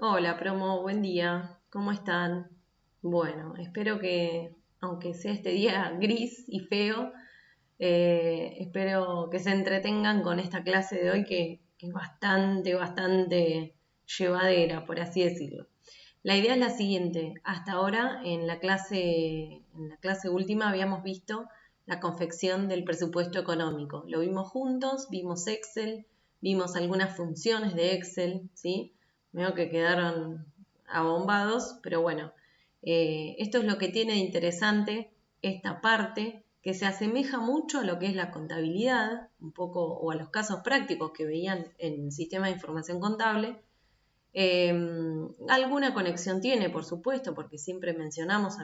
Hola, promo, buen día. ¿Cómo están? Bueno, espero que, aunque sea este día gris y feo, espero que se entretengan con esta clase de hoy que es bastante llevadera, por así decirlo. La idea es la siguiente. Hasta ahora en la clase última habíamos visto la confección del presupuesto económico. Lo vimos juntos, vimos Excel, vimos algunas funciones de Excel, ¿sí? Veo que quedaron abombados, pero bueno, esto es lo que tiene de interesante esta parte, que se asemeja mucho a lo que es la contabilidad, un poco, o a los casos prácticos que veían en el sistema de información contable. Alguna conexión tiene, por supuesto, porque siempre mencionamos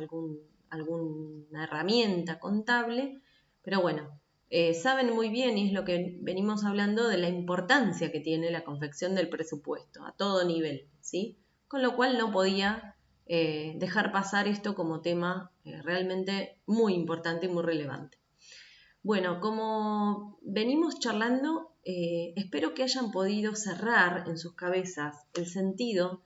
alguna herramienta contable, pero bueno, saben muy bien, y es lo que venimos hablando, de la importancia que tiene la confección del presupuesto a todo nivel, ¿sí? Con lo cual no podía dejar pasar esto como tema realmente muy importante y muy relevante. Bueno, como venimos charlando, espero que hayan podido cerrar en sus cabezas el sentido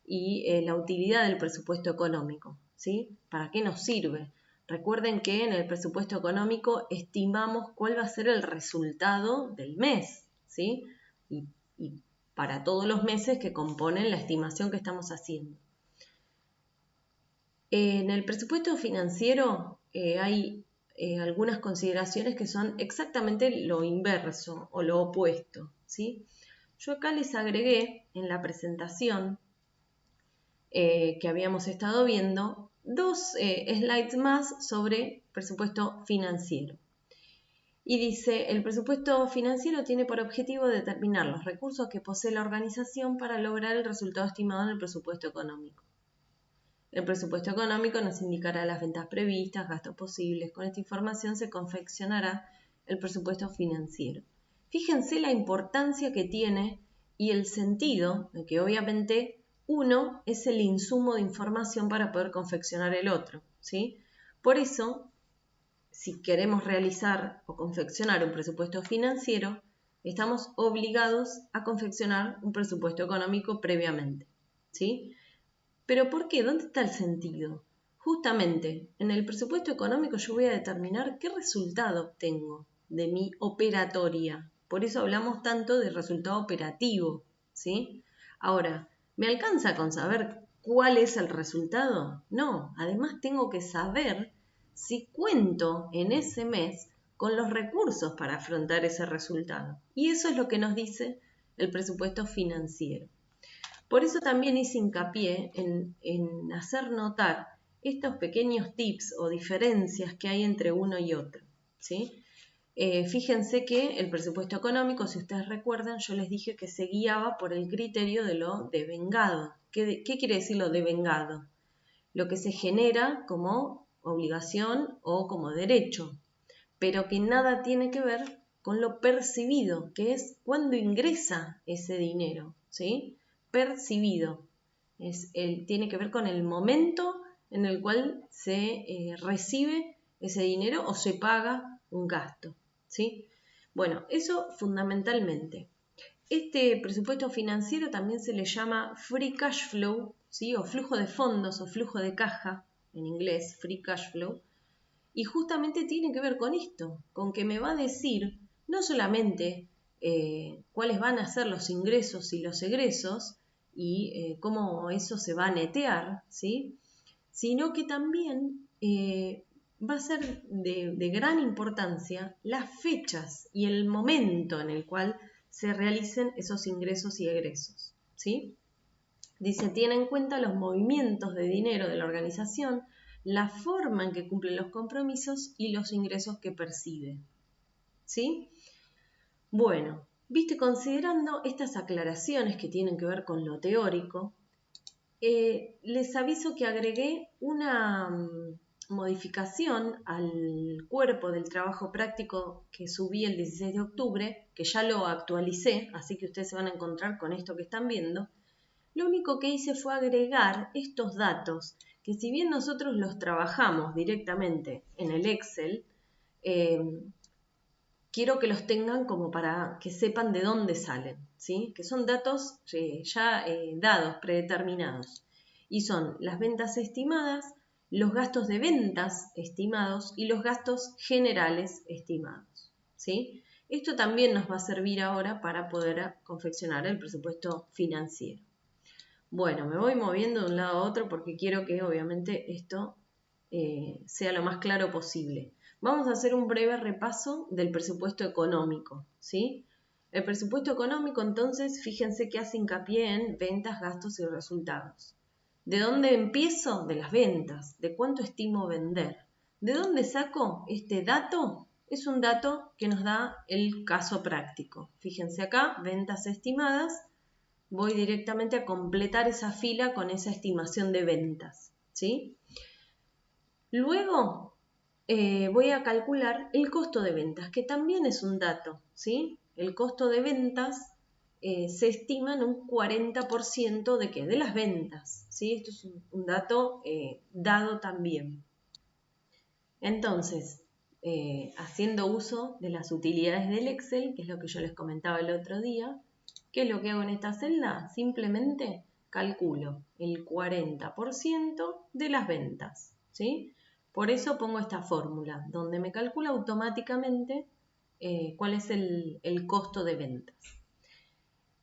y la utilidad del presupuesto económico, ¿sí? ¿Para qué nos sirve? Recuerden que en el presupuesto económico estimamos cuál va a ser el resultado del mes, ¿sí? Y para todos los meses que componen la estimación que estamos haciendo. En el presupuesto financiero hay algunas consideraciones que son exactamente lo inverso o lo opuesto, ¿sí? Yo acá les agregué en la presentación que habíamos estado viendo dos slides más sobre presupuesto financiero. Y dice, el presupuesto financiero tiene por objetivo determinar los recursos que posee la organización para lograr el resultado estimado en el presupuesto económico. El presupuesto económico nos indicará las ventas previstas, gastos posibles. Con esta información se confeccionará el presupuesto financiero. Fíjense la importancia que tiene y el sentido de que obviamente uno es el insumo de información para poder confeccionar el otro, ¿sí? Por eso, si queremos realizar o confeccionar un presupuesto financiero, estamos obligados a confeccionar un presupuesto económico previamente, ¿sí? ¿Pero por qué? ¿Dónde está el sentido? Justamente, en el presupuesto económico yo voy a determinar qué resultado obtengo de mi operatoria. Por eso hablamos tanto de resultado operativo, ¿sí? Ahora, ¿me alcanza con saber cuál es el resultado? No, además tengo que saber si cuento en ese mes con los recursos para afrontar ese resultado. Y eso es lo que nos dice el presupuesto financiero. Por eso también hice hincapié en hacer notar estos pequeños tips o diferencias que hay entre uno y otro, ¿sí? Fíjense que el presupuesto económico, si ustedes recuerdan, yo les dije que se guiaba por el criterio de lo devengado. ¿Qué quiere decir lo devengado? Lo que se genera como obligación o como derecho, pero que nada tiene que ver con lo percibido, que es cuando ingresa ese dinero, ¿sí? Percibido. Tiene que ver con el momento en el cual se recibe ese dinero o se paga un gasto, ¿sí? Bueno, eso fundamentalmente. Este presupuesto financiero también se le llama free cash flow, ¿sí? O flujo de fondos o flujo de caja, en inglés, free cash flow, y justamente tiene que ver con esto, con que me va a decir no solamente cuáles van a ser los ingresos y los egresos y cómo eso se va a netear, ¿sí? Sino que también va a ser de gran importancia las fechas y el momento en el cual se realicen esos ingresos y egresos, ¿sí? Dice, tiene en cuenta los movimientos de dinero de la organización, la forma en que cumplen los compromisos y los ingresos que percibe. ¿Sí? Bueno, viste, considerando estas aclaraciones que tienen que ver con lo teórico, les aviso que agregué una modificación al cuerpo del trabajo práctico que subí el 16 de octubre, que ya lo actualicé, así que ustedes se van a encontrar con esto que están viendo. Lo único que hice fue agregar estos datos, que si bien nosotros los trabajamos directamente en el Excel, eh, quiero que los tengan como para que sepan de dónde salen, ¿sí? Que son datos ya dados, predeterminados. Y son las ventas estimadas, los gastos de ventas estimados y los gastos generales estimados, ¿sí? Esto también nos va a servir ahora para poder confeccionar el presupuesto financiero. Bueno, me voy moviendo de un lado a otro porque quiero que obviamente esto sea lo más claro posible. Vamos a hacer un breve repaso del presupuesto económico, ¿sí? El presupuesto económico, entonces, fíjense que hace hincapié en ventas, gastos y resultados. ¿De dónde empiezo? De las ventas. ¿De cuánto estimo vender? ¿De dónde saco este dato? Es un dato que nos da el caso práctico. Fíjense acá, ventas estimadas. Voy directamente a completar esa fila con esa estimación de ventas, ¿sí? Luego voy a calcular el costo de ventas, que también es un dato, ¿sí? El costo de ventas se estima en un 40% de ¿qué? De las ventas, ¿sí? Esto es un dato dado también. Entonces, haciendo uso de las utilidades del Excel, que es lo que yo les comentaba el otro día, ¿qué es lo que hago en esta celda? Simplemente calculo el 40% de las ventas, ¿sí? Por eso pongo esta fórmula, donde me calcula automáticamente cuál es el costo de ventas.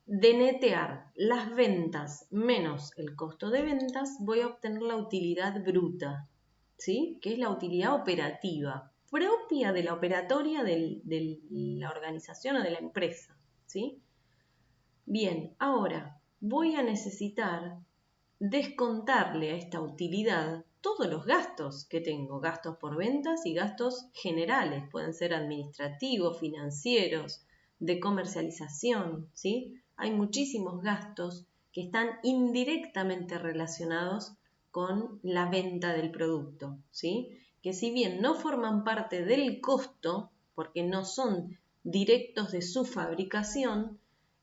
De netear las ventas menos el costo de ventas, voy a obtener la utilidad bruta, ¿sí? Que es la utilidad operativa, propia de la operatoria de la organización o de la empresa, ¿sí? Bien, ahora voy a necesitar descontarle a esta utilidad todos los gastos que tengo, gastos por ventas y gastos generales, pueden ser administrativos, financieros, de comercialización, ¿sí? Hay muchísimos gastos que están indirectamente relacionados con la venta del producto, ¿sí? Que si bien no forman parte del costo, porque no son directos de su fabricación,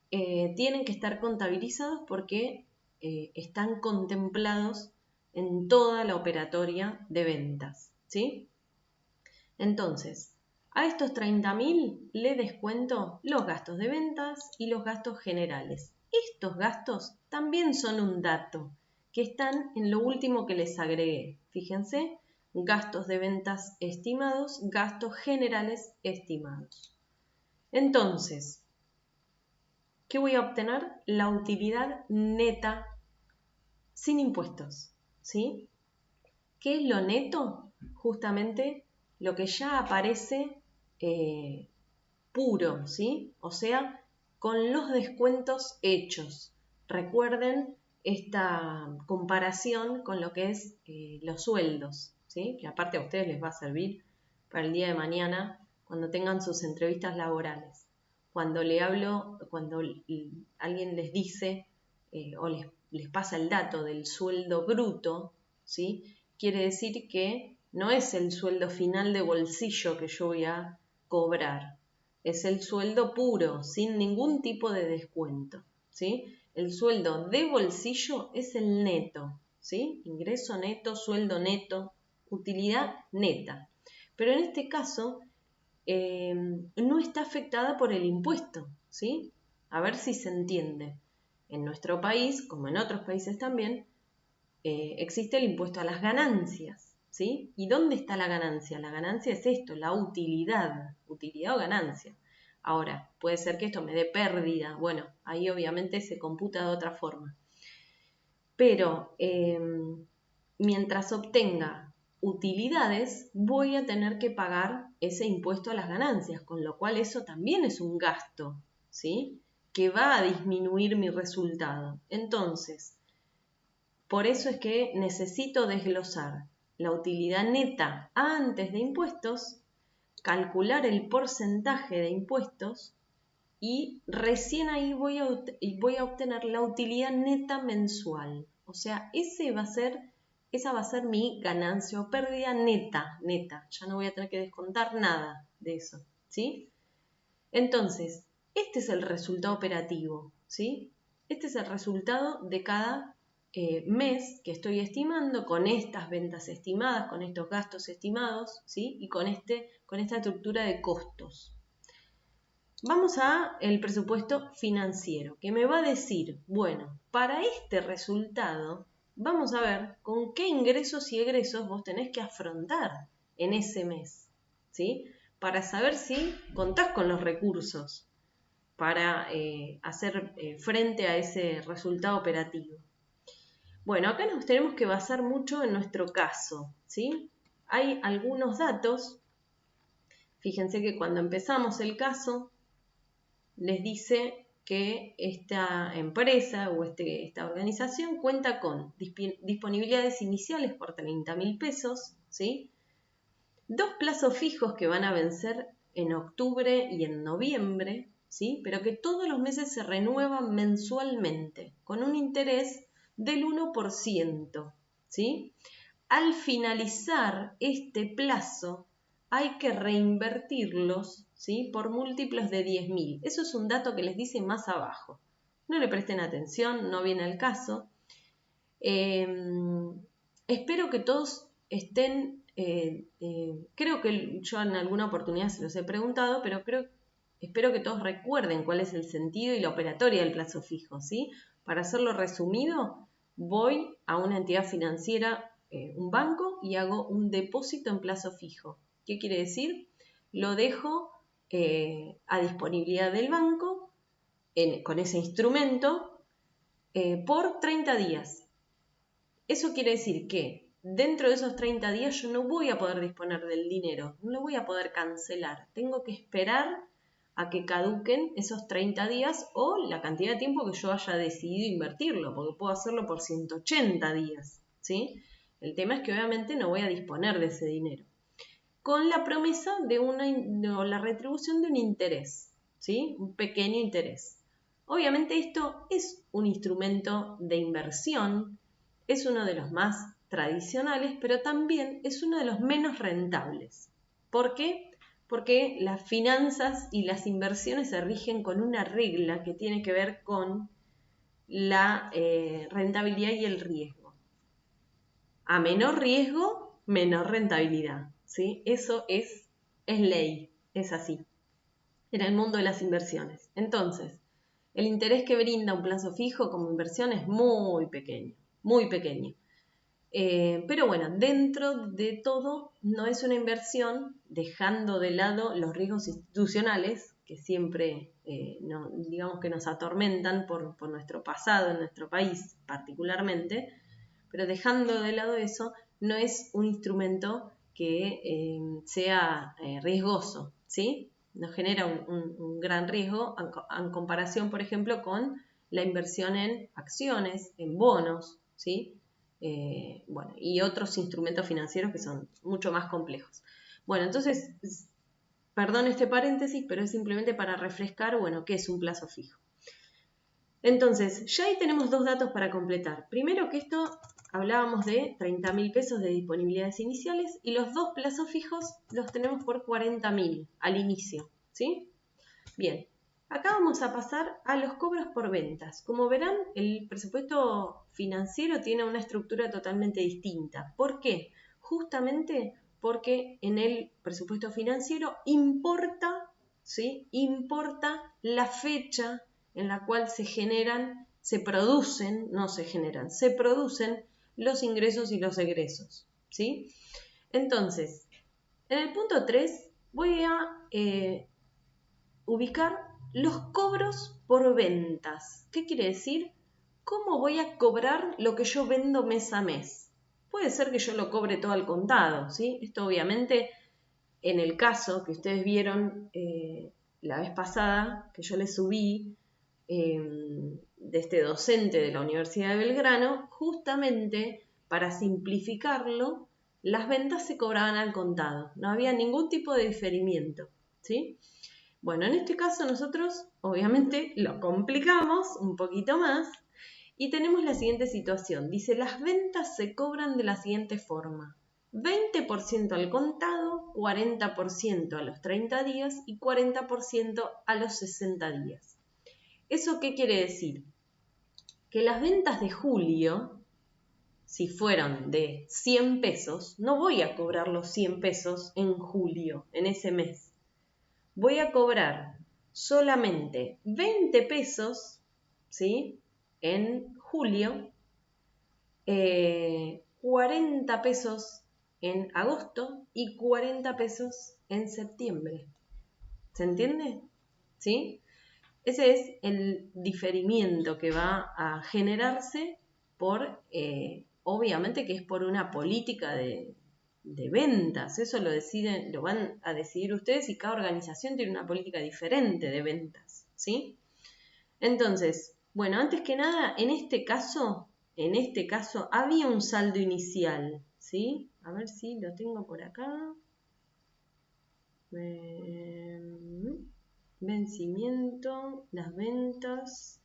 tienen que estar contabilizados porque están contemplados en toda la operatoria de ventas, ¿sí? Entonces, a estos 30.000 le descuento los gastos de ventas y los gastos generales. Estos gastos también son un dato que están en lo último que les agregué. Fíjense, gastos de ventas estimados, gastos generales estimados. Entonces, ¿qué voy a obtener? La utilidad neta sin impuestos, ¿sí? ¿Qué es lo neto? Justamente lo que ya aparece puro, ¿sí? O sea, con los descuentos hechos. Recuerden esta comparación con lo que es los sueldos, ¿sí? Que aparte a ustedes les va a servir para el día de mañana cuando tengan sus entrevistas laborales. Cuando alguien les dice o les pasa el dato del sueldo bruto, ¿sí? Quiere decir que no es el sueldo final de bolsillo que yo voy a cobrar, es el sueldo puro, sin ningún tipo de descuento, ¿sí? El sueldo de bolsillo es el neto, ¿sí? Ingreso neto, sueldo neto, utilidad neta. Pero en este caso no está afectada por el impuesto, ¿sí? A ver si se entiende. En nuestro país, como en otros países también, existe el impuesto a las ganancias, ¿sí? ¿Y dónde está la ganancia? La ganancia es esto, la utilidad o ganancia. Ahora, puede ser que esto me dé pérdida, bueno, ahí obviamente se computa de otra forma. Pero mientras obtenga utilidades, voy a tener que pagar ese impuesto a las ganancias, con lo cual eso también es un gasto, ¿sí? Que va a disminuir mi resultado. Entonces, por eso es que necesito desglosar la utilidad neta antes de impuestos, calcular el porcentaje de impuestos y recién ahí voy a obtener la utilidad neta mensual. O sea, esa va a ser mi ganancia o pérdida neta. Ya no voy a tener que descontar nada de eso, ¿sí? Entonces, este es el resultado operativo, ¿sí? Este es el resultado de cada mes que estoy estimando con estas ventas estimadas, con estos gastos estimados, ¿sí? Y con esta estructura de costos. vamos a el presupuesto financiero, que me va a decir, bueno, para este resultado, vamos a ver con qué ingresos y egresos vos tenés que afrontar en ese mes, ¿sí? Para saber si contás con los recursos para hacer frente a ese resultado operativo. Bueno, acá nos tenemos que basar mucho en nuestro caso, ¿sí? Hay algunos datos, fíjense que cuando empezamos el caso, les dice que esta empresa o esta organización cuenta con disponibilidades iniciales por 30.000 pesos, ¿sí? 2 plazos fijos que van a vencer en octubre y en noviembre, ¿sí? Pero que todos los meses se renuevan mensualmente, con un interés del 1%, ¿sí? Al finalizar este plazo, hay que reinvertirlos, ¿sí? Por múltiplos de 10.000. Eso es un dato que les dice más abajo. No le presten atención, no viene al caso. Espero que todos estén, creo que yo en alguna oportunidad se los he preguntado, pero espero que todos recuerden cuál es el sentido y la operatoria del plazo fijo, ¿sí? Para hacerlo resumido, voy a una entidad financiera, un banco, y hago un depósito en plazo fijo. ¿Qué quiere decir? Lo dejo a disponibilidad del banco con ese instrumento por 30 días. Eso quiere decir que dentro de esos 30 días yo no voy a poder disponer del dinero, no lo voy a poder cancelar. Tengo que esperar a que caduquen esos 30 días o la cantidad de tiempo que yo haya decidido invertirlo, porque puedo hacerlo por 180 días, ¿sí? El tema es que obviamente no voy a disponer de ese dinero, con la promesa de la retribución de un interés, ¿sí? Un pequeño interés. Obviamente esto es un instrumento de inversión, es uno de los más tradicionales, pero también es uno de los menos rentables. ¿Por qué? Porque las finanzas y las inversiones se rigen con una regla que tiene que ver con la rentabilidad y el riesgo. A menor riesgo, menor rentabilidad, ¿sí? Eso es ley, es así, en el mundo de las inversiones. Entonces, el interés que brinda un plazo fijo como inversión es muy pequeño, muy pequeño. Pero bueno, dentro de todo no es una inversión, dejando de lado los riesgos institucionales que siempre digamos que nos atormentan por nuestro pasado en nuestro país particularmente, pero dejando de lado eso, no es un instrumento que sea riesgoso, ¿sí? Nos genera un gran riesgo en comparación, por ejemplo, con la inversión en acciones, en bonos, ¿sí? Bueno, y otros instrumentos financieros que son mucho más complejos. Bueno, entonces, perdón este paréntesis, pero es simplemente para refrescar, bueno, qué es un plazo fijo. Entonces, ya ahí tenemos dos datos para completar. Primero que esto, hablábamos de 30.000 pesos de disponibilidades iniciales y los 2 plazos fijos los tenemos por 40.000 al inicio, ¿sí? Bien, acá vamos a pasar a los cobros por ventas. Como verán, el presupuesto financiero tiene una estructura totalmente distinta. ¿Por qué? Justamente porque en el presupuesto financiero importa, ¿sí? Importa la fecha en la cual se producen los ingresos y los egresos, ¿sí? Entonces, en el punto 3 voy a ubicar los cobros por ventas. ¿Qué quiere decir? ¿Cómo voy a cobrar lo que yo vendo mes a mes? Puede ser que yo lo cobre todo al contado, ¿sí? Esto obviamente en el caso que ustedes vieron la vez pasada, que yo les subí de este docente de la Universidad de Belgrano, justamente para simplificarlo, las ventas se cobraban al contado, no había ningún tipo de diferimiento, ¿sí? Bueno, en este caso nosotros obviamente lo complicamos un poquito más y tenemos la siguiente situación. Dice, las ventas se cobran de la siguiente forma. 20% al contado, 40% a los 30 días y 40% a los 60 días. ¿Eso qué quiere decir? Que las ventas de julio, si fueron de 100 pesos, no voy a cobrar los 100 pesos en julio, en ese mes. Voy a cobrar solamente 20 pesos, ¿sí? En julio, 40 pesos en agosto y 40 pesos en septiembre. ¿Se entiende? ¿Sí? Ese es el diferimiento que va a generarse por, obviamente que es por una política de ventas. Eso lo van a decidir ustedes y cada organización tiene una política diferente de ventas, ¿sí? Entonces, bueno, antes que nada, en este caso había un saldo inicial, ¿sí? A ver si lo tengo por acá. Vencimiento, las ventas,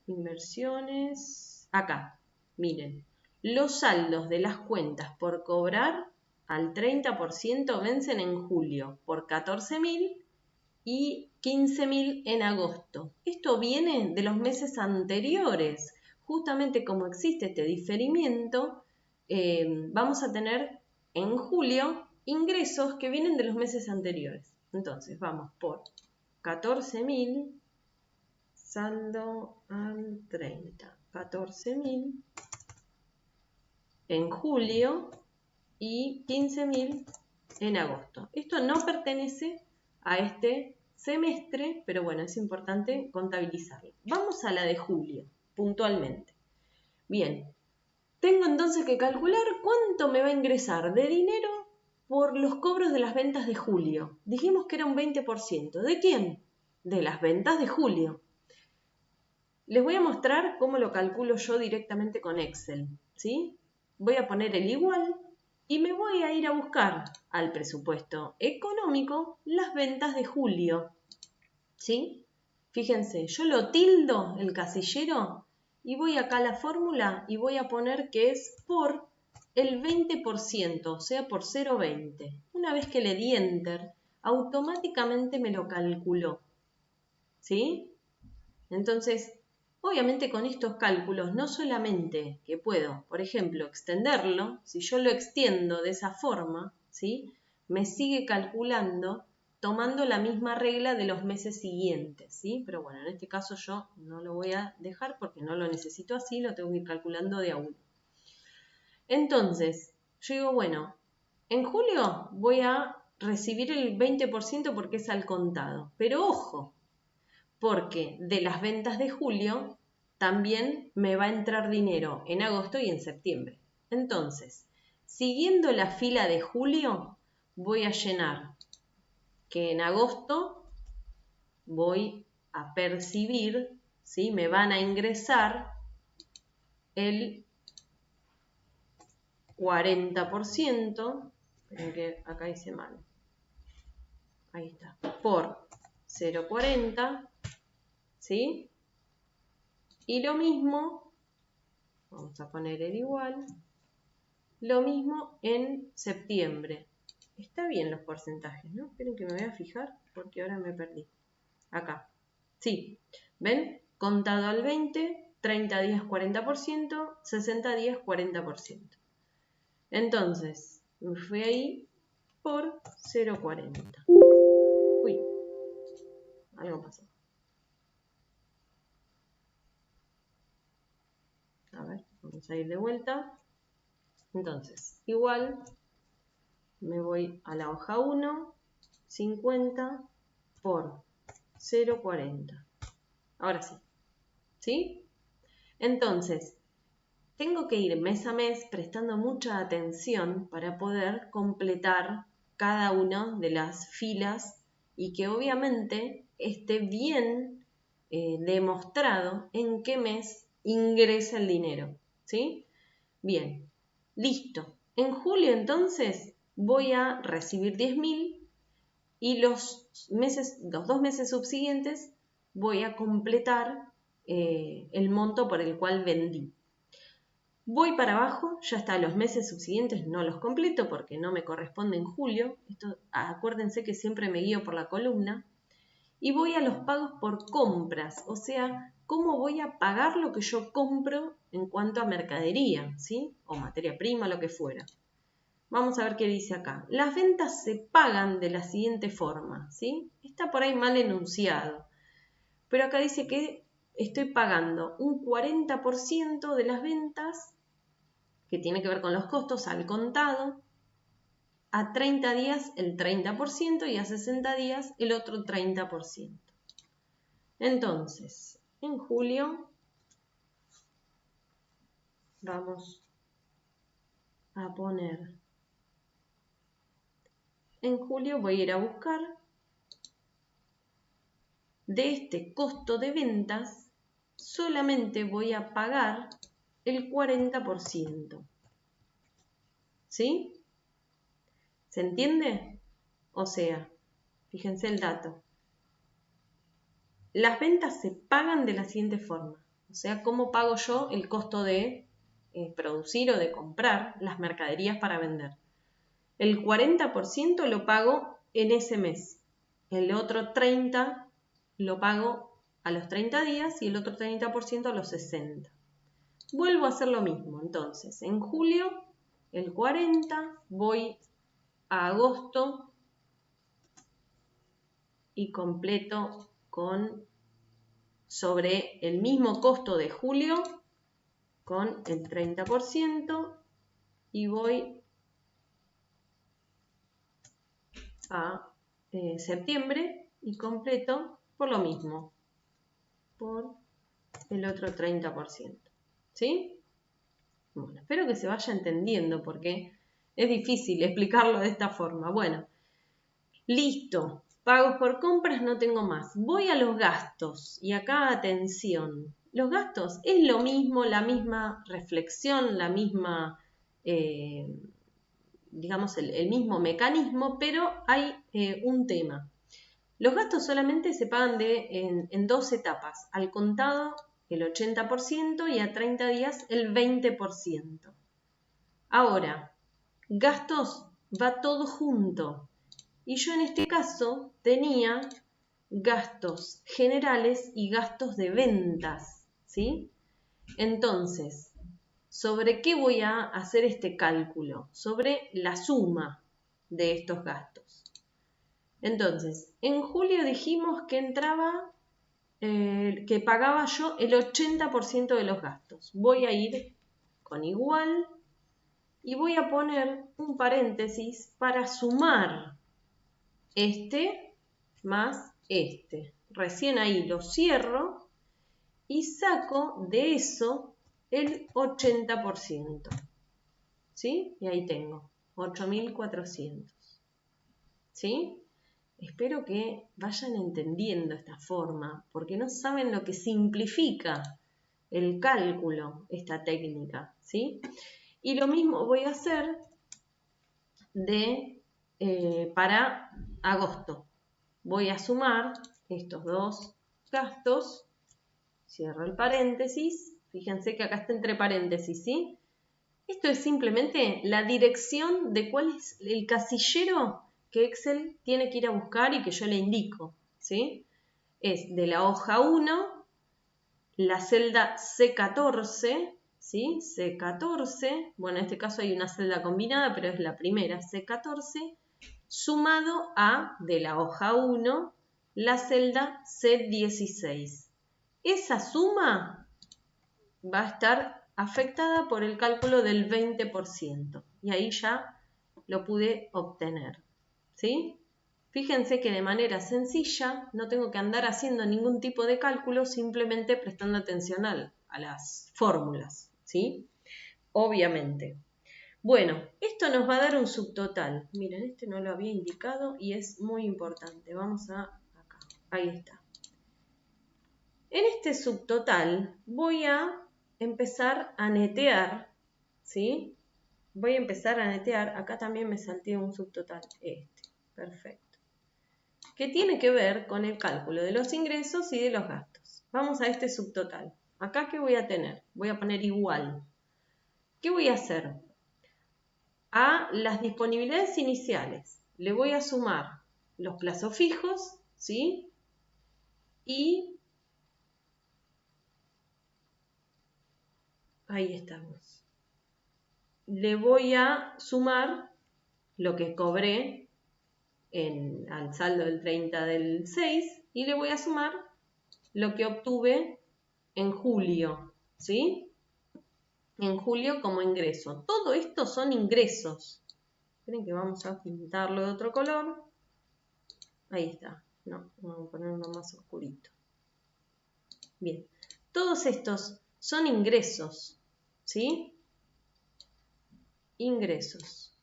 inversiones. Acá, miren, los saldos de las cuentas por cobrar al 30% vencen en julio por 14.000 y 15.000 en agosto. Esto viene de los meses anteriores. Justamente como existe este diferimiento, vamos a tener en julio ingresos que vienen de los meses anteriores. Entonces vamos por 14.000, saldo al 30, 14.000 en julio y 15.000 en agosto. Esto no pertenece a este semestre, pero bueno, es importante contabilizarlo. Vamos a la de julio, puntualmente. Bien, tengo entonces que calcular cuánto me va a ingresar de dinero por los cobros de las ventas de julio. Dijimos que era un 20%. ¿De quién? De las ventas de julio. Les voy a mostrar cómo lo calculo yo directamente con Excel, ¿sí? Voy a poner el igual y me voy a ir a buscar al presupuesto económico las ventas de julio, ¿sí? Fíjense, yo lo tildo el casillero y voy acá a la fórmula y voy a poner que es por el 20%, o sea, por 0,20. Una vez que le di Enter, automáticamente me lo calculó, ¿sí? Entonces, obviamente con estos cálculos no solamente que puedo, por ejemplo, extenderlo, si yo lo extiendo de esa forma, ¿sí? Me sigue calculando tomando la misma regla de los meses siguientes, ¿sí? Pero bueno, en este caso yo no lo voy a dejar porque no lo necesito así, lo tengo que ir calculando de a uno. Entonces, yo digo, bueno, en julio voy a recibir el 20% porque es al contado, pero ojo, porque de las ventas de julio también me va a entrar dinero en agosto y en septiembre. Entonces, siguiendo la fila de julio, voy a llenar que en agosto voy a percibir, ¿sí? Me van a ingresar el 40%, esperen que acá hice mal, ahí está, por 0,40, ¿sí? Y lo mismo, vamos a poner el igual, lo mismo en septiembre. Está bien los porcentajes, ¿no? Esperen que me voy a fijar porque ahora me perdí. Acá. Sí, ¿ven? Contado al 20, 30 días 40%, 60 días 40%. Entonces, me fui ahí por 0,40. Uy, algo pasó. A ver, vamos a ir de vuelta. Entonces, igual, me voy a la hoja 1, 50 por 0,40. Ahora sí. ¿Sí? Entonces, tengo que ir mes a mes prestando mucha atención para poder completar cada una de las filas y que obviamente esté bien demostrado en qué mes ingresa el dinero. ¿Sí? Bien, listo. En julio entonces voy a recibir 10.000 y los 2 meses subsiguientes voy a completar el monto por el cual vendí. Voy para abajo, ya está, los meses subsiguientes no los completo porque no me corresponde en julio. Esto, acuérdense que siempre me guío por la columna. Y voy a los pagos por compras, o sea, cómo voy a pagar lo que yo compro en cuanto a mercadería, ¿sí? O materia prima, lo que fuera. vamos a ver qué dice acá. Las ventas se pagan de la siguiente forma, ¿sí? Está por ahí mal enunciado. Pero acá dice que estoy pagando un 40% de las ventas, que tiene que ver con los costos, al contado, a 30 días el 30% y a 60 días el otro 30%. Entonces, en julio vamos a poner, en julio voy a ir a buscar de este costo de ventas, solamente voy a pagar el 40%. ¿Sí? ¿Se entiende? O sea, fíjense el dato. Las ventas se pagan de la siguiente forma. O sea, ¿cómo pago yo el costo de producir o de comprar las mercaderías para vender? El 40% lo pago en ese mes. El otro 30% lo pago a los 30 días y el otro 30% a los 60. Vuelvo a hacer lo mismo. Entonces, en julio, el 40%, voy a agosto y completo con sobre el mismo costo de julio con el 30% y voy a septiembre y completo por lo mismo, por el otro 30%. ¿Sí? Bueno, espero que se vaya entendiendo porque es difícil explicarlo de esta forma. Bueno, listo. Pagos por compras no tengo más. Voy a los gastos y acá atención. Los gastos es lo mismo, la misma reflexión, la misma, digamos, el mismo mecanismo, pero hay un tema. Los gastos solamente se pagan en dos etapas, al contado el 80% y a 30 días el 20%. Ahora, gastos va todo junto. Y yo en este caso tenía gastos generales y gastos de ventas, ¿sí? Entonces, ¿sobre qué voy a hacer este cálculo? Sobre la suma de estos gastos. Entonces, en julio dijimos que entraba, que pagaba yo el 80% de los gastos. Voy a ir con igual y voy a poner un paréntesis para sumar este más este. Recién ahí lo cierro y saco de eso el 80%. ¿Sí? Y ahí tengo 8.400. ¿Sí? Espero que vayan entendiendo esta forma, porque no saben lo que simplifica el cálculo, esta técnica. ¿Sí? Y lo mismo voy a hacer para agosto. Voy a sumar estos dos gastos, cierro el paréntesis, fíjense que acá está entre paréntesis, ¿sí? Esto es simplemente la dirección de cuál es el casillero que Excel tiene que ir a buscar y que yo le indico, ¿sí? Es de la hoja 1, la celda C14, ¿sí? C14, bueno, en este caso hay una celda combinada, pero es la primera, C14, sumado a, de la hoja 1, la celda C16. Esa suma va a estar afectada por el cálculo del 20%. Y ahí ya lo pude obtener. ¿Sí? Fíjense que de manera sencilla no tengo que andar haciendo ningún tipo de cálculo, simplemente prestando atención a las fórmulas. ¿Sí? Obviamente. Bueno, esto nos va a dar un subtotal. Miren, este no lo había indicado y es muy importante. Vamos a acá. Ahí está. En este subtotal voy a empezar a netear, ¿sí? Voy a empezar a netear. Acá también me salté un subtotal. Perfecto. Que tiene que ver con el cálculo de los ingresos y de los gastos. Vamos a este subtotal. Acá, ¿qué voy a tener? Voy a poner igual. ¿Qué voy a hacer? A las disponibilidades iniciales le voy a sumar los plazos fijos, ¿sí? Y ahí estamos. Le voy a sumar lo que cobré al saldo del 30 del 6 y le voy a sumar lo que obtuve en julio, ¿sí? En julio como ingreso. Todo esto son ingresos. Esperen que vamos a pintarlo de otro color. Ahí está. No, vamos a poner uno más oscurito. Bien. Todos estos son ingresos, ¿sí? Ingresos.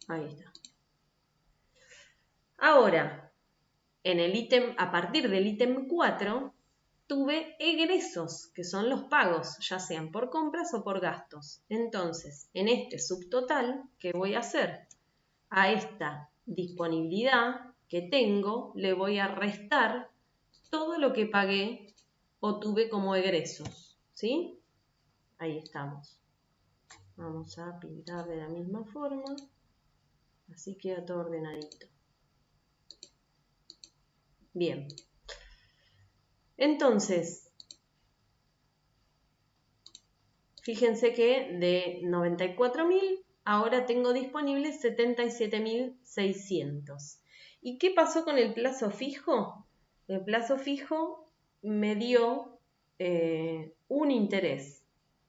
Ahí está. Ahora, a partir del ítem 4, tuve egresos, que son los pagos, ya sean por compras o por gastos. Entonces, en este subtotal, ¿qué voy a hacer? A esta disponibilidad que tengo, le voy a restar todo lo que pagué o tuve como egresos, ¿sí? Ahí estamos. Vamos a pintar de la misma forma, así queda todo ordenadito. Bien. Entonces, fíjense que de 94.000, ahora tengo disponibles 77.600. ¿Y qué pasó con el plazo fijo? El plazo fijo me dio un interés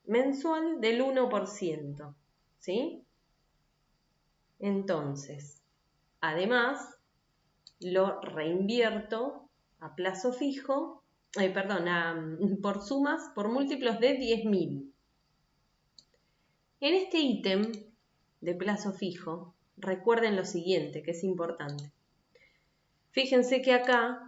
mensual del 1%, ¿sí? Entonces, además, lo reinvierto a plazo fijo, por sumas, por múltiplos de 10.000. En este ítem de plazo fijo, recuerden lo siguiente, que es importante. Fíjense que acá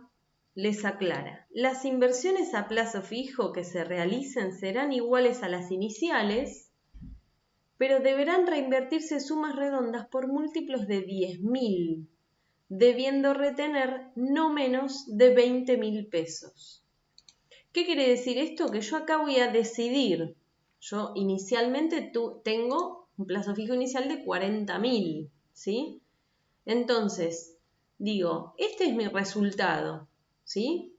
les aclara, las inversiones a plazo fijo que se realicen serán iguales a las iniciales, pero deberán reinvertirse sumas redondas por múltiplos de 10.000, debiendo retener no menos de 20.000 pesos. ¿Qué quiere decir esto? Que yo acá voy a decidir. Yo inicialmente tengo un plazo fijo inicial de 40.000, ¿sí? Entonces, digo, este es mi resultado, ¿sí?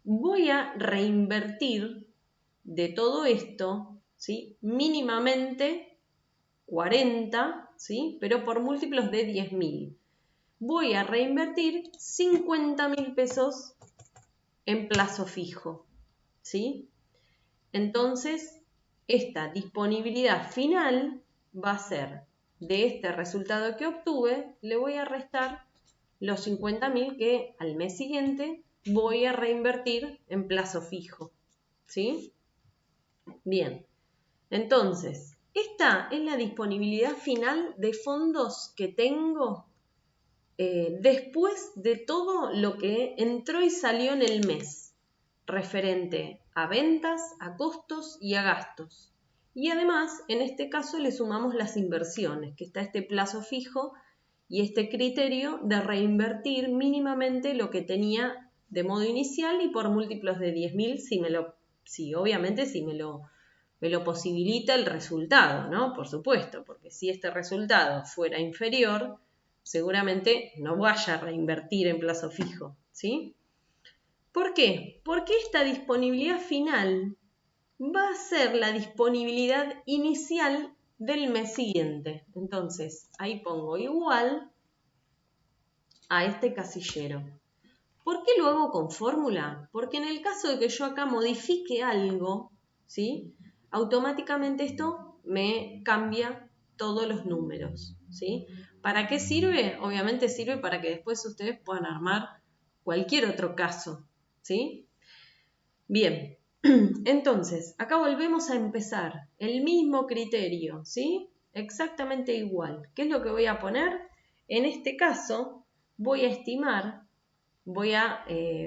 Voy a reinvertir de todo esto, ¿sí? Mínimamente 40, ¿sí? Pero por múltiplos de 10.000. Voy a reinvertir 50.000 pesos en plazo fijo, ¿sí? Entonces, esta disponibilidad final va a ser de este resultado que obtuve, le voy a restar los 50.000 que al mes siguiente voy a reinvertir en plazo fijo, ¿sí? Bien, entonces, esta es la disponibilidad final de fondos que tengo después de todo lo que entró y salió en el mes, referente a ventas, a costos y a gastos. Y además, en este caso, le sumamos las inversiones, que está este plazo fijo y este criterio de reinvertir mínimamente lo que tenía de modo inicial y por múltiplos de 10.000 obviamente si me lo posibilita el resultado, ¿no? Por supuesto, porque si este resultado fuera inferior, seguramente no vaya a reinvertir en plazo fijo, ¿sí? ¿Por qué? Porque esta disponibilidad final va a ser la disponibilidad inicial del mes siguiente. Entonces, ahí pongo igual a este casillero. ¿Por qué lo hago con fórmula? Porque en el caso de que yo acá modifique algo, ¿sí? Automáticamente esto me cambia todos los números, ¿sí? ¿Para qué sirve? Obviamente sirve para que después ustedes puedan armar cualquier otro caso, ¿sí? Bien, entonces, acá volvemos a empezar. El mismo criterio, ¿sí? Exactamente igual. ¿Qué es lo que voy a poner? En este caso, voy a estimar, voy a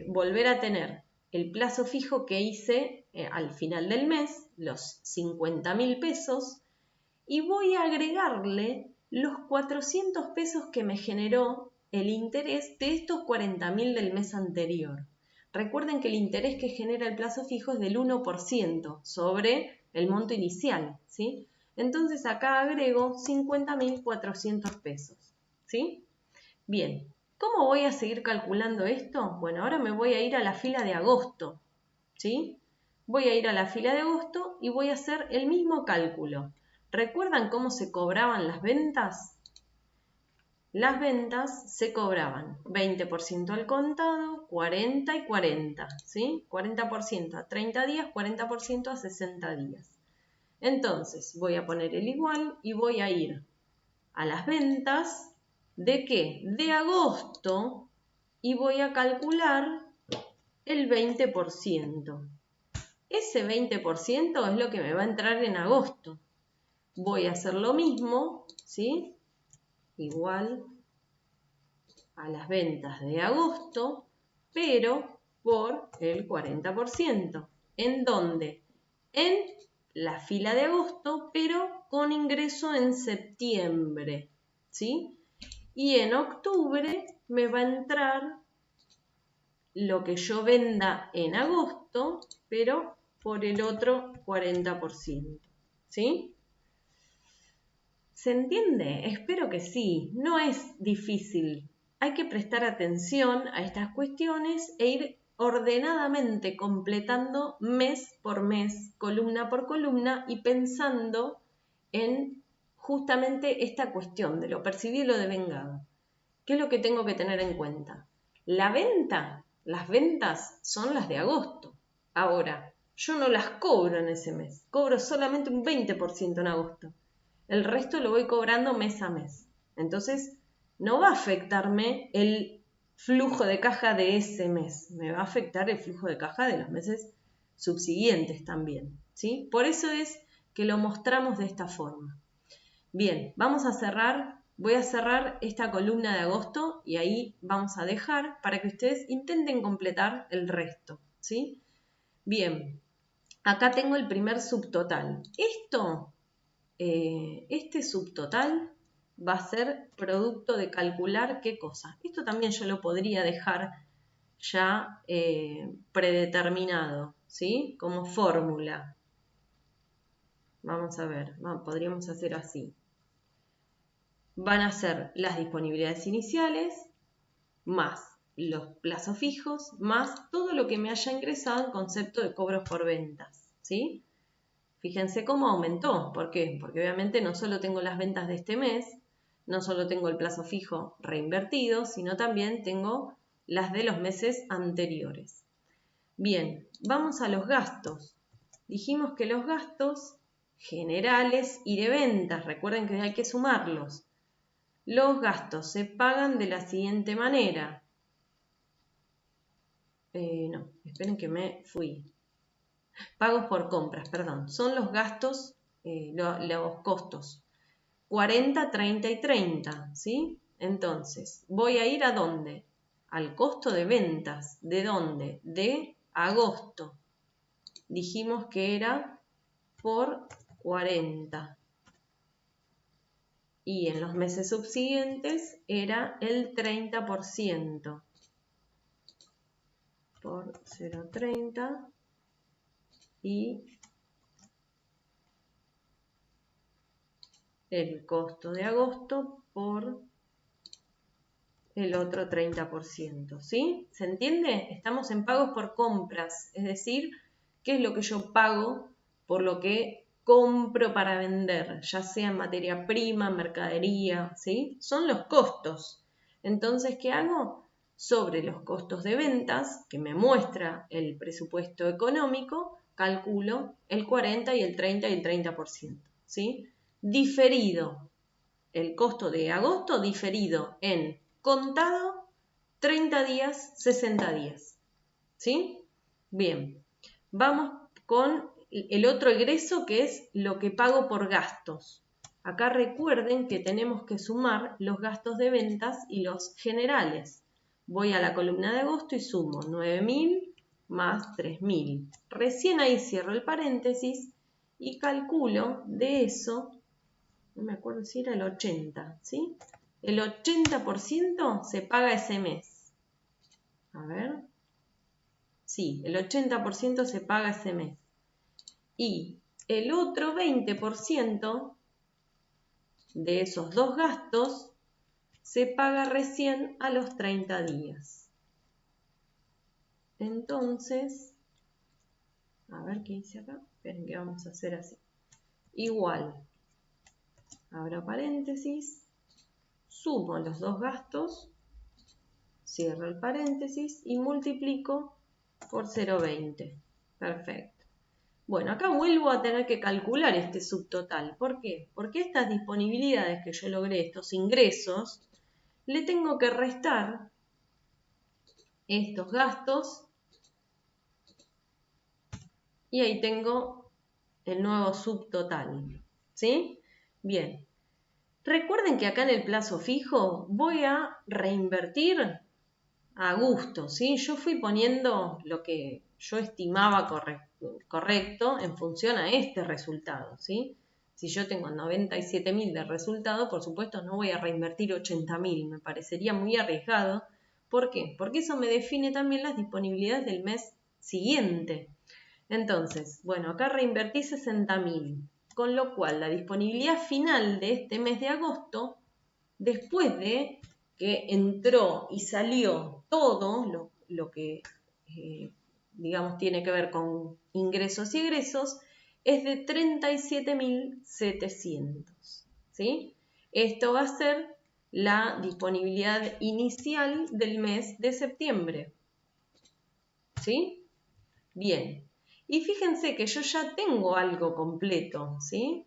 volver a tener el plazo fijo que hice al final del mes, los 50.000 pesos, y voy a agregarle los 400 pesos que me generó el interés de estos 40.000 del mes anterior. Recuerden que el interés que genera el plazo fijo es del 1% sobre el monto inicial, ¿sí? Entonces acá agrego 50.400 pesos, ¿sí? Bien, ¿cómo voy a seguir calculando esto? Bueno, ahora me voy a ir a la fila de agosto, ¿sí? Voy a ir a la fila de agosto y voy a hacer el mismo cálculo. ¿Recuerdan cómo se cobraban las ventas? las ventas se cobraban 20% al contado, 40 y 40, ¿sí? 40% a 30 días, 40% a 60 días. Entonces voy a poner el igual y voy a ir a las ventas ¿de qué? De agosto y voy a calcular el 20%. Ese 20% es lo que me va a entrar en agosto. Voy a hacer lo mismo, ¿sí? Igual a las ventas de agosto, pero por el 40%. ¿En dónde? En la fila de agosto, pero con ingreso en septiembre, ¿sí? Y en octubre me va a entrar lo que yo venda en agosto, pero por el otro 40%, ¿sí? ¿Se entiende? Espero que sí. No es difícil. Hay que prestar atención a estas cuestiones e ir ordenadamente completando mes por mes, columna por columna y pensando en justamente esta cuestión de lo percibido y lo devengado. ¿Qué es lo que tengo que tener en cuenta? La venta, las ventas son las de agosto. Ahora, yo no las cobro en ese mes, cobro solamente un 20% en agosto. El resto lo voy cobrando mes a mes. Entonces, no va a afectarme el flujo de caja de ese mes, me va a afectar el flujo de caja de los meses subsiguientes también, ¿sí? Por eso es que lo mostramos de esta forma. Bien, vamos a cerrar, voy a cerrar esta columna de agosto y ahí vamos a dejar para que ustedes intenten completar el resto, ¿sí? Bien, acá tengo el primer subtotal. Este subtotal va a ser producto de calcular qué cosa. Esto también yo lo podría dejar ya predeterminado, ¿sí? Como fórmula. Vamos a ver, podríamos hacer así. Van a ser las disponibilidades iniciales, más los plazos fijos, más todo lo que me haya ingresado en concepto de cobros por ventas, ¿sí? Fíjense cómo aumentó. ¿Por qué? Porque obviamente no solo tengo las ventas de este mes, no solo tengo el plazo fijo reinvertido, sino también tengo las de los meses anteriores. Bien, vamos a los gastos. Dijimos que los gastos generales y de ventas, recuerden que hay que sumarlos. Los gastos se pagan de la siguiente manera. No, esperen que me fui. Pagos por compras, perdón. Son los gastos, los costos. 40, 30 y 30, ¿sí? Entonces, voy a ir ¿a dónde? Al costo de ventas. ¿De dónde? De agosto. Dijimos que era por 40. Y en los meses subsiguientes era el 30%. Por 0,30 y el costo de agosto por el otro 30%, ¿sí? ¿Se entiende? Estamos en pagos por compras, es decir, ¿qué es lo que yo pago por lo que compro para vender? Ya sea en materia prima, mercadería, ¿sí? Son los costos. Entonces, ¿qué hago? Sobre los costos de ventas, que me muestra el presupuesto económico, calculo el 40 y el 30 y el 30%, ¿sí? Diferido, el costo de agosto diferido en contado 30 días, 60 días. ¿Sí? Bien, vamos con el otro egreso que es lo que pago por gastos. Acá recuerden que tenemos que sumar los gastos de ventas y los generales. Voy a la columna de agosto y sumo 9.000 más 3.000. Recién ahí cierro el paréntesis y calculo de eso, no me acuerdo si era el 80, ¿sí? El 80% se paga ese mes. A ver. Sí, el 80% se paga ese mes. Y el otro 20% de esos dos gastos se paga recién a los 30 días. Entonces, a ver qué dice acá. Esperen que vamos a hacer así. Igual, abro paréntesis, sumo los dos gastos, cierro el paréntesis y multiplico por 0,20. Perfecto. Bueno, acá vuelvo a tener que calcular este subtotal. ¿Por qué? Porque estas disponibilidades que yo logré, estos ingresos, le tengo que restar estos gastos y ahí tengo el nuevo subtotal. ¿Sí? Bien. Recuerden que acá en el plazo fijo voy a reinvertir a gusto, ¿sí? Yo fui poniendo lo que yo estimaba correcto en función a este resultado, ¿sí? Si yo tengo 97.000 de resultado, por supuesto no voy a reinvertir 80.000, me parecería muy arriesgado. ¿Por qué? Porque eso me define también las disponibilidades del mes siguiente. Entonces, bueno, acá reinvertí 60.000, con lo cual la disponibilidad final de este mes de agosto, después de que entró y salió todo lo que, digamos, tiene que ver con ingresos y egresos, es de 37.700, ¿sí? Esto va a ser la disponibilidad inicial del mes de septiembre, ¿sí? Bien. Y fíjense que yo ya tengo algo completo, ¿sí?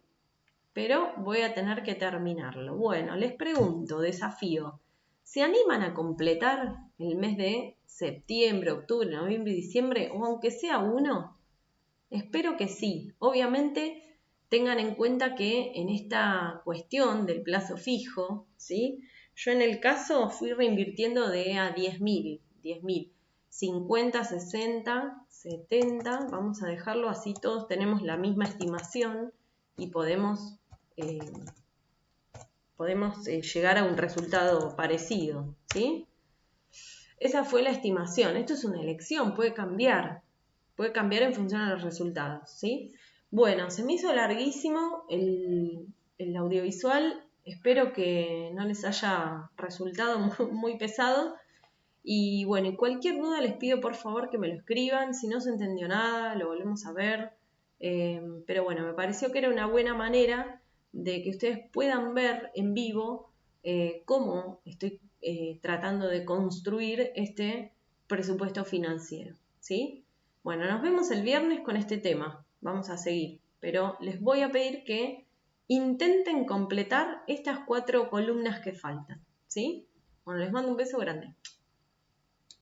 Pero voy a tener que terminarlo. Bueno, les pregunto, desafío, ¿se animan a completar el mes de septiembre, octubre, noviembre y diciembre, o aunque sea uno? Espero que sí. Obviamente tengan en cuenta que en esta cuestión del plazo fijo, ¿sí? Yo en el caso fui reinvirtiendo de a 10.000, 50, 60, 70, vamos a dejarlo así, todos tenemos la misma estimación y podemos llegar a un resultado parecido, ¿sí? Esa fue la estimación. Esto es una elección, puede cambiar en función a los resultados, ¿sí? Bueno, se me hizo larguísimo el audiovisual, espero que no les haya resultado muy pesado. Y bueno, y cualquier duda les pido por favor que me lo escriban, si no se entendió nada, lo volvemos a ver. Pero bueno, me pareció que era una buena manera de que ustedes puedan ver en vivo cómo estoy tratando de construir este presupuesto financiero, ¿sí? Bueno, nos vemos el viernes con este tema, vamos a seguir, pero les voy a pedir que intenten completar estas 4 columnas que faltan, ¿sí? Bueno, les mando un beso grande.